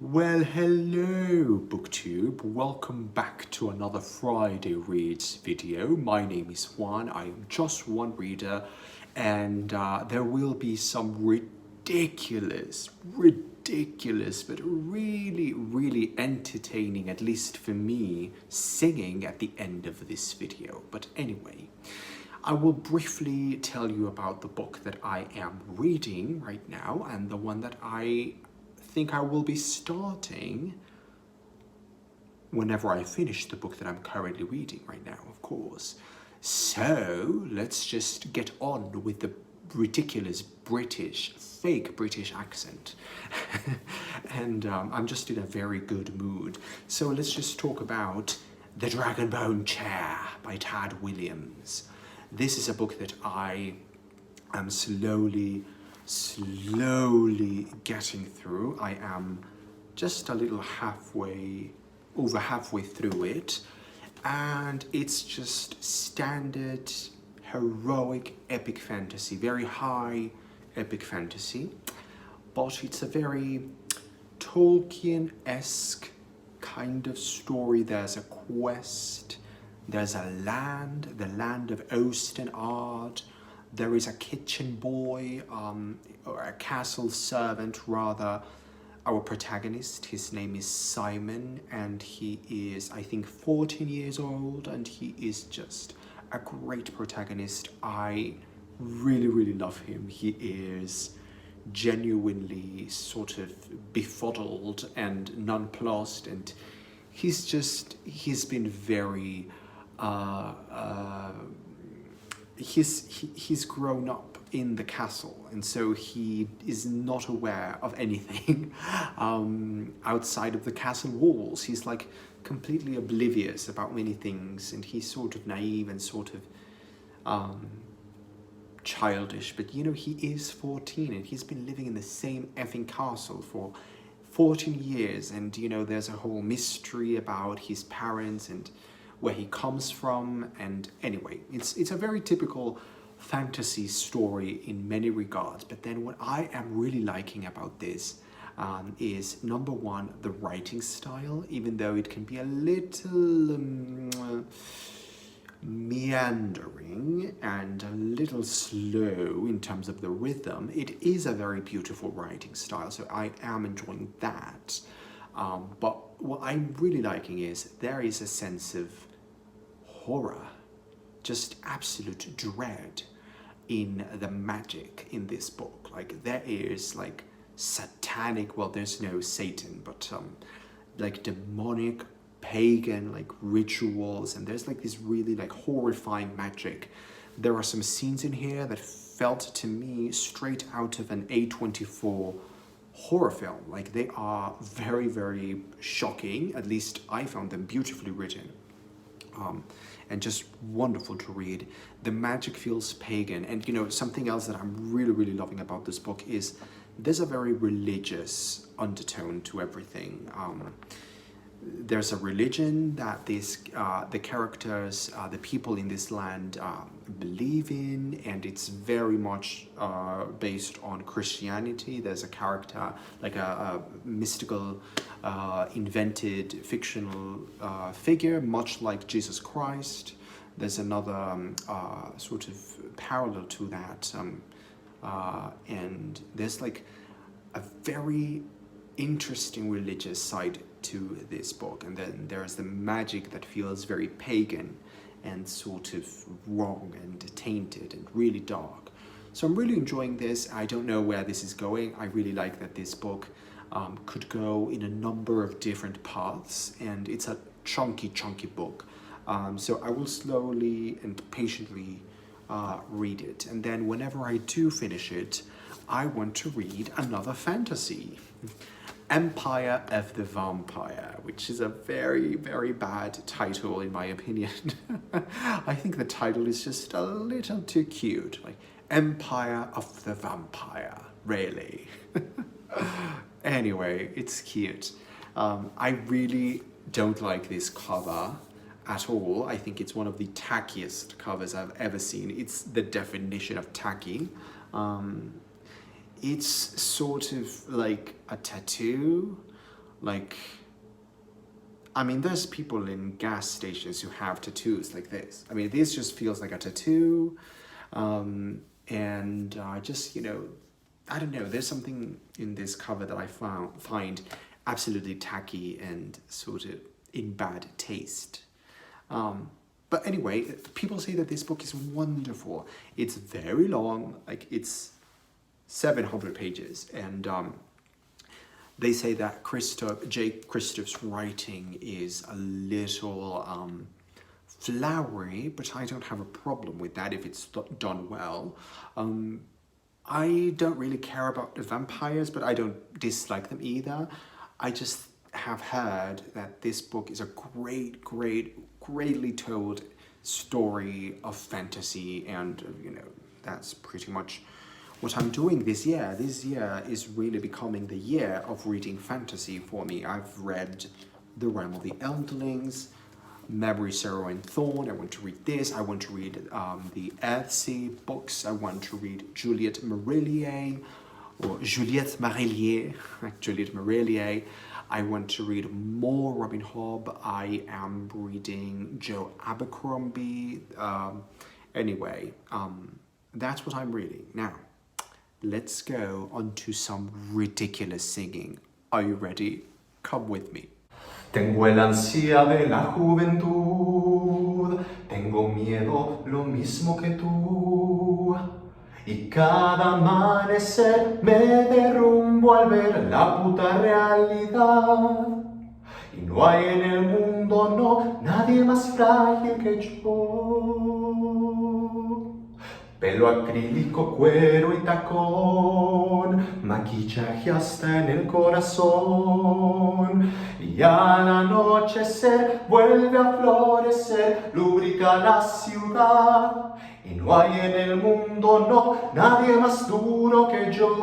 Well, hello BookTube, welcome back to another Friday Reads video. My name is Juan, I am just one reader, and there will be some ridiculous, but really entertaining, at least for me, singing at the end of this video. But anyway, I will briefly tell you about the book that I am reading right now and the one that I think I will be starting whenever I finish the book that I'm currently reading right now, of course. So let's just get on with the ridiculous fake British accent. And I'm just in a very good mood. So let's just talk about The Dragonbone Chair by Tad Williams. This is a book that I am slowly getting through. I am just a little over halfway through it, and it's just standard heroic epic fantasy, very high epic fantasy, but it's a very Tolkien-esque kind of story. There's a quest, there's a land, the land of Ost and Ard. There is a kitchen boy, or a castle servant rather. Our protagonist, his name is Simon, and he is, I think, 14 years old, and he is just a great protagonist. I really love him. He is genuinely sort of befuddled and nonplussed, and he's been very he's grown up in the castle, and so he is not aware of anything outside of the castle walls. He's like completely oblivious about many things, and he's sort of naive and sort of childish, but you know, he is 14 and he's been living in the same effing castle for 14 years, and you know, there's a whole mystery about his parents and where he comes from. And anyway, it's a very typical fantasy story in many regards. But then what I am really liking about this is, number one, the writing style. Even though it can be a little meandering and a little slow in terms of the rhythm, it is a very beautiful writing style, so I am enjoying that. But what I'm really liking is there is a sense of horror, just absolute dread in the magic in this book. Like, there is like satanic, well, there's no Satan, but like demonic, pagan, like rituals, and there's like this really like horrifying magic. There are some scenes in here that felt to me straight out of an A24 horror film. Like, they are very shocking. At least I found them beautifully written, and just wonderful to read. The magic feels pagan, and you know, something else that I'm really loving about this book is there's a very religious undertone to everything. There's a religion that the characters, the people in this land believe in, and it's very much based on Christianity. There's a character, like a mystical, invented, fictional figure, much like Jesus Christ. There's another sort of parallel to that, and there's like a very interesting religious side to this book, and then there's the magic that feels very pagan and sort of wrong and tainted and really dark. So I'm really enjoying this. I don't know where this is going. I really like that this book could go in a number of different paths, and it's a chunky book. So I will slowly and patiently read it, and then whenever I do finish it, I want to read another fantasy. Empire of the Vampire, which is a very bad title in my opinion. I think the title is just a little too cute. Like, Empire of the Vampire, really? Anyway, it's cute. I really don't like this cover at all. I think it's one of the tackiest covers I've ever seen. It's the definition of tacky. It's sort of like a tattoo Like, I mean, there's people in gas stations who have tattoos like this. I mean, this just feels like a tattoo. And just, you know, I don't know, there's something in this cover that I find absolutely tacky and sort of in bad taste. But anyway, people say that this book is wonderful. It's very long, like it's 700 pages, and they say that Kristoff's writing is a little flowery, but I don't have a problem with that if it's done well. I don't really care about the vampires, but I don't dislike them either. I just have heard that this book is a greatly told story of fantasy, and you know, that's pretty much what I'm doing this year. This year is really becoming the year of reading fantasy for me. I've read The Realm of the Elderlings, Memory, Sorrow and Thorn. I want to read this. I want to read the Earthsea books. I want to read Juliette Marillier. I want to read more Robin Hobb. I am reading Joe Abercrombie. Anyway, that's what I'm reading. Now, let's go on to some ridiculous singing. Are you ready? Come with me. Tengo el ansia de la juventud, tengo miedo lo mismo que tú. Y cada amanecer me derrumbo al ver la puta realidad. Y no hay en el mundo, no, nadie más frágil que yo. Pelo acrílico, cuero y tacón, maquillaje hasta en el corazón. Y al anochecer vuelve a florecer, lubrica la ciudad. Y no hay en el mundo, no, nadie más duro que yo.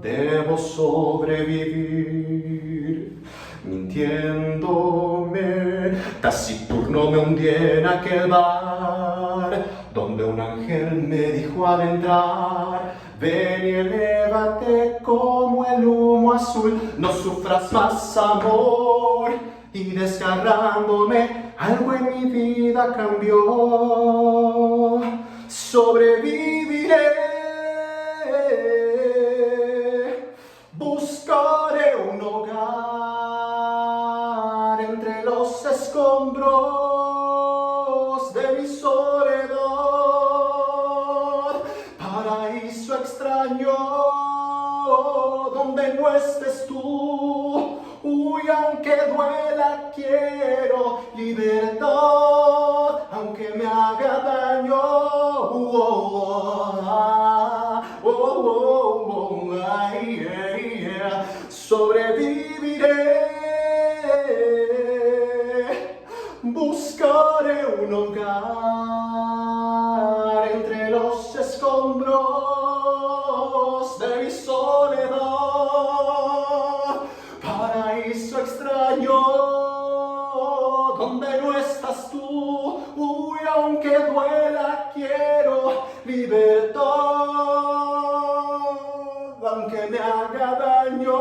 Debo sobrevivir mintiéndome. Taciturno me hundí en aquel bar donde un ángel me dijo al entrar: ven y elévate como el humo azul, no sufras más, amor. Y desgarrándome, algo en mi vida cambió. Sobreviviré, buscaré un hogar entre los escombros de mi soledad. Paraíso extraño donde no estés tú. Uy, aunque duela, quiero libertad, aunque me haga daño. Sobreviviré, buscaré un hogar entre los escombros de mi soledad. Paraíso extraño donde no estás tú. Uy, aunque duela, quiero libertad, aunque me haga daño.